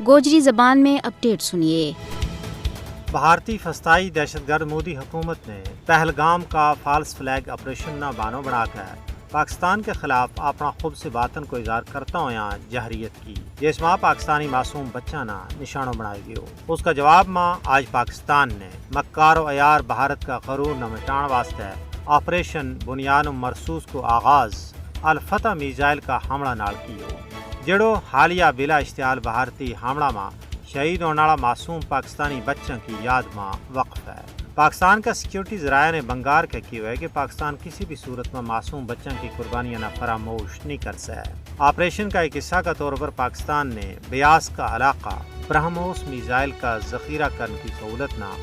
گوجری زبان میں اپڈیٹ سنیے۔ بھارتی فضائی دہشت گرد مودی حکومت نے پہلگام کا فالس فلیگ آپریشن نہ بانو بنا کر پاکستان کے خلاف اپنا خوب سے باطن کو اظہار کرتا ہوا جہریت کی، جس ماں پاکستانی معصوم بچہ نہ نشانوں بنائی گئی ہو۔ اس کا جواب ماں آج پاکستان نے مکار و عیار بھارت کا غرور نہ مٹان واسطے آپریشن بنیاد مرسوس کو آغاز الفتح میزائل کا حملہ نال کی ہو، جڑو حالیہ بلا اشتعال بھارتی حملہ ماں شہید ہونے والا معصوم پاکستانی بچوں کی یاد ماں وقف ہے۔ پاکستان کا سیکیورٹی ذرائع نے بنگار کے کیا ہے کہ پاکستان کسی بھی صورت میں معصوم بچوں کی قربانیاں نہ فراموش نہیں کر سکے۔ آپریشن کا ایک حصہ کے طور پر پاکستان نے بیاس کا علاقہ برہموس میزائل کا ذخیرہ کرنے کی سہولت نہ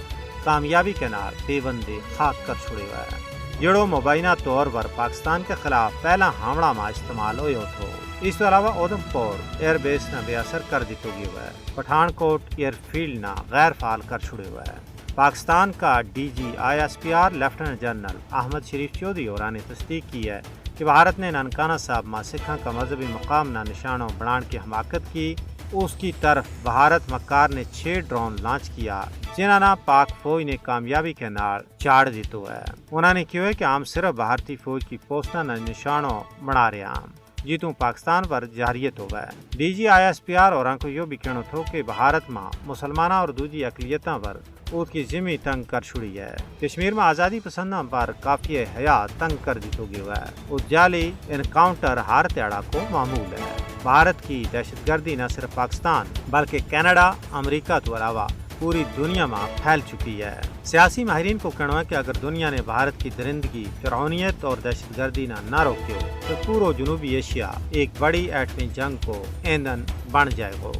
کامیابی کے نال پیوندے خاک کر چھوڑے ہوا ہے، جڑو مبینہ طور پر پاکستان کے خلاف پہلا حملہ میں استعمال ہوئے تھو۔ اس کے علاوہ اودھمپور ایئر بیس نہ بے اثر کر دیتا گیا ہوا ہے، پٹھان کوٹ ایئر فیلڈ نہ غیر فعال کر چھوڑے ہوا ہے۔ پاکستان کا D G ISPR lieutenant general Ahmed Sharif Chaudhry اور نے تصدیق کی ہے کہ بھارت نے ننکانہ صاحب ماں سکھاں کا مذہبی مقام نہ نشانوں بنان کی حماقت کی۔ اس کی طرف بھارت مکار نے 6 ڈرون لانچ کیا، جنہوں نے پاک فوج نے کامیابی کے نال چاڑ دیتا ہے۔ انہوں نے کہا کہ ہم صرف بھارتی فوج کی پوسٹاں نہ نشانوں بنا رہے ہیں، جیتوں پاکستان پر جہریت ہو گئے۔ ڈی جی ISPR اور کو یہ بھی کہنا تھا کہ بھارت میں مسلمانہ اور دوسری اقلیتوں پر اس کی ذمہ تنگ کر چھڑی ہے۔ کشمیر میں آزادی پسندوں پر کافی حیات تنگ کر دیتا گیا ہے۔ اس جعلی انکاؤنٹر ہر تیڑا کو معمول ہے۔ بھارت کی دہشت گردی نہ صرف پاکستان بلکہ کینیڈا، امریکہ تو علاوہ پوری دنیا میں پھیل چکی ہے۔ سیاسی ماہرین کو کہنا ہے کہ اگر دنیا نے بھارت کی درندگی، فرعونیت اور دہشت گردی نہ روکے تو پورا جنوبی ایشیا ایک بڑی ایٹمی جنگ کو ایندھن بن جائے گا۔